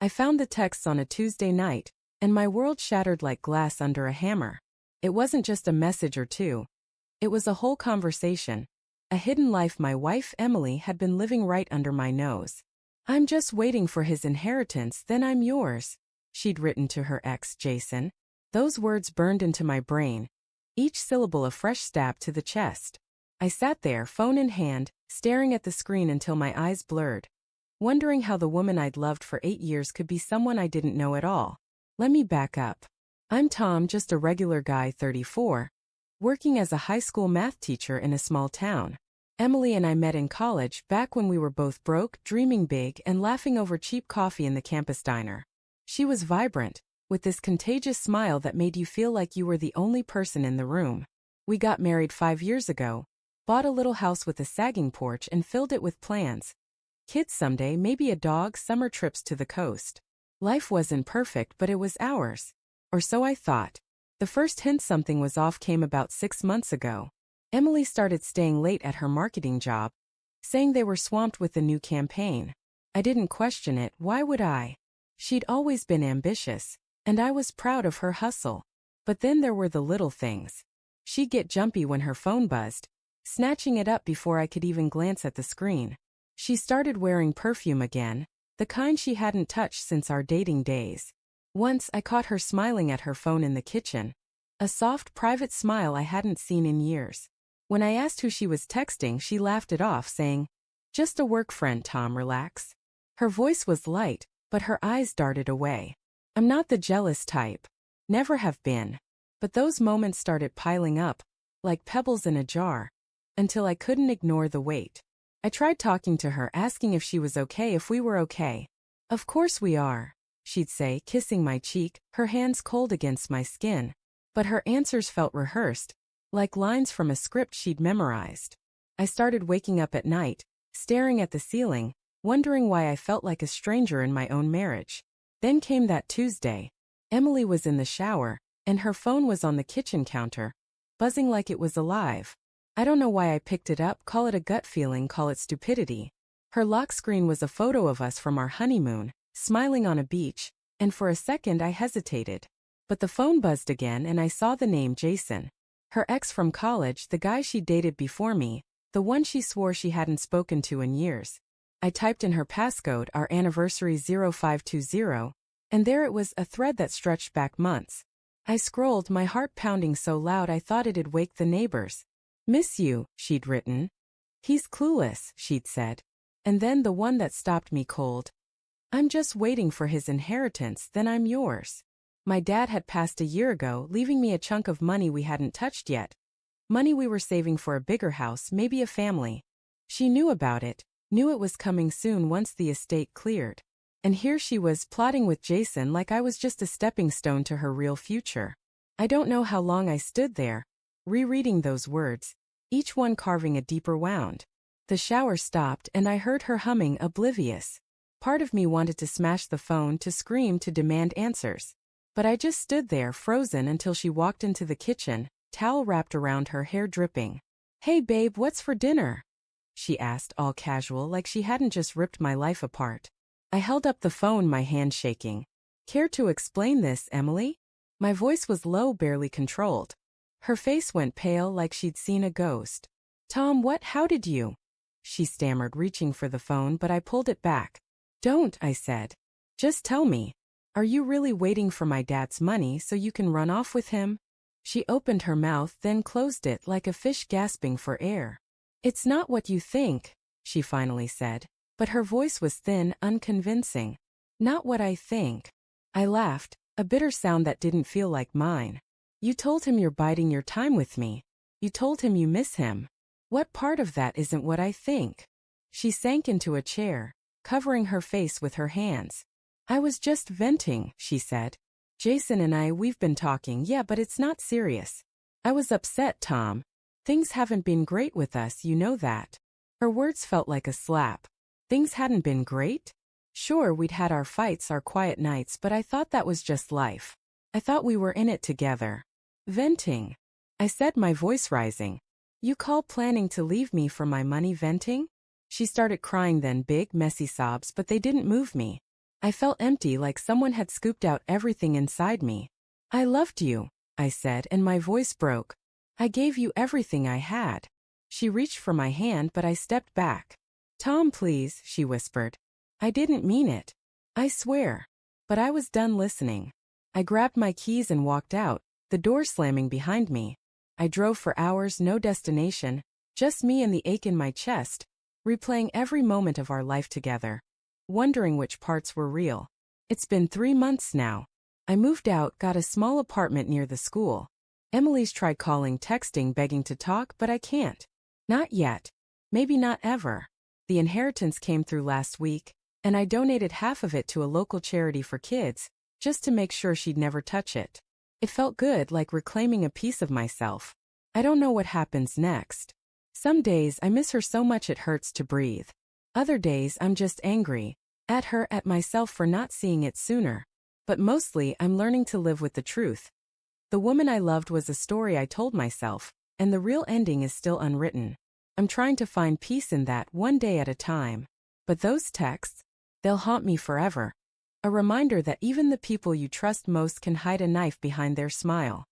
I found the texts on a Tuesday night, and my world shattered like glass under a hammer. It wasn't just a message or two. It was a whole conversation. A hidden life my wife Emily had been living right under my nose. "I'm just waiting for his inheritance, then I'm yours," she'd written to her ex, Jason. Those words burned into my brain, each syllable a fresh stab to the chest. I sat there, phone in hand, staring at the screen until my eyes blurred, wondering how the woman I'd loved for 8 years could be someone I didn't know at all. Let me back up. I'm Tom, just a regular guy, 34, working as a high school math teacher in a small town. Emily and I met in college, back when we were both broke, dreaming big, and laughing over cheap coffee in the campus diner. She was vibrant, with this contagious smile that made you feel like you were the only person in the room. We got married 5 years ago, bought a little house with a sagging porch and filled it with plans. Kids someday, maybe a dog, summer trips to the coast. Life wasn't perfect, but it was ours. Or so I thought. The first hint something was off came about 6 months ago. Emily started staying late at her marketing job, saying they were swamped with the new campaign. I didn't question it, why would I? She'd always been ambitious, and I was proud of her hustle. But then there were the little things. She'd get jumpy when her phone buzzed, snatching it up before I could even glance at the screen. She started wearing perfume again, the kind she hadn't touched since our dating days. Once I caught her smiling at her phone in the kitchen, a soft, private smile I hadn't seen in years. When I asked who she was texting, she laughed it off, saying, "Just a work friend, Tom, relax." Her voice was light, but her eyes darted away. I'm not the jealous type. Never have been. But those moments started piling up, like pebbles in a jar, until I couldn't ignore the weight. I tried talking to her, asking if she was okay, if we were okay. "Of course we are," she'd say, kissing my cheek, her hands cold against my skin. But her answers felt rehearsed, like lines from a script she'd memorized. I started waking up at night, staring at the ceiling, wondering why I felt like a stranger in my own marriage. Then came that Tuesday. Emily was in the shower, and her phone was on the kitchen counter, buzzing like it was alive. I don't know why I picked it up, call it a gut feeling, call it stupidity. Her lock screen was a photo of us from our honeymoon, smiling on a beach, and for a second I hesitated. But the phone buzzed again and I saw the name Jason. Her ex from college, the guy she dated before me, the one she swore she hadn't spoken to in years. I typed in her passcode, our anniversary 0520, and there it was, a thread that stretched back months. I scrolled, my heart pounding so loud I thought it'd wake the neighbors. "Miss you," she'd written. "He's clueless," she'd said. And then the one that stopped me cold. "I'm just waiting for his inheritance, then I'm yours." My dad had passed a year ago, leaving me a chunk of money we hadn't touched yet. Money we were saving for a bigger house, maybe a family. She knew about it, knew it was coming soon once the estate cleared. And here she was, plotting with Jason like I was just a stepping stone to her real future. I don't know how long I stood there, rereading those words, each one carving a deeper wound. The shower stopped and I heard her humming, oblivious. Part of me wanted to smash the phone, to scream, to demand answers. But I just stood there, frozen, until she walked into the kitchen, towel wrapped around her, hair dripping. "Hey babe, what's for dinner?" she asked, all casual, like she hadn't just ripped my life apart. I held up the phone, my hand shaking. "Care to explain this, Emily?" My voice was low, barely controlled. Her face went pale, like she'd seen a ghost. "Tom, how did you?" she stammered, reaching for the phone, but I pulled it back. "Don't," I said. "Just tell me. Are you really waiting for my dad's money so you can run off with him?" She opened her mouth, then closed it like a fish gasping for air. "It's not what you think," she finally said, but her voice was thin, unconvincing. "Not what I think." I laughed, a bitter sound that didn't feel like mine. "You told him you're biding your time with me. You told him you miss him. What part of that isn't what I think?" She sank into a chair, covering her face with her hands. "I was just venting," she said. "Jason and we've been talking, yeah, but it's not serious. I was upset, Tom. Things haven't been great with us, you know that." Her words felt like a slap. Things hadn't been great? Sure, we'd had our fights, our quiet nights, but I thought that was just life. I thought we were in it together. "Venting," I said, my voice rising. "You call planning to leave me for my money venting?" She started crying then, big, messy sobs, but they didn't move me. I felt empty, like someone had scooped out everything inside me. I loved you, I said, and my voice broke. I gave you everything I had. She reached for my hand, but I stepped back. Tom, please, she whispered. I didn't mean it. I swear. But I was done listening. I grabbed my keys and walked out, the door slamming behind me. I drove for hours, no destination, just me and the ache in my chest, replaying every moment of our life together, wondering which parts were real. It's been 3 months now. I moved out, got a small apartment near the school. Emily's tried calling, texting, begging to talk, but I can't. Not yet. Maybe not ever. The inheritance came through last week, and I donated half of it to a local charity for kids, just to make sure she'd never touch it. It felt good, like reclaiming a piece of myself. I don't know what happens next. Some days I miss her so much it hurts to breathe. Other days I'm just angry. At her, at myself for not seeing it sooner. But mostly I'm learning to live with the truth. The woman I loved was a story I told myself, and the real ending is still unwritten. I'm trying to find peace in that, one day at a time. But those texts, they'll haunt me forever. A reminder that even the people you trust most can hide a knife behind their smile.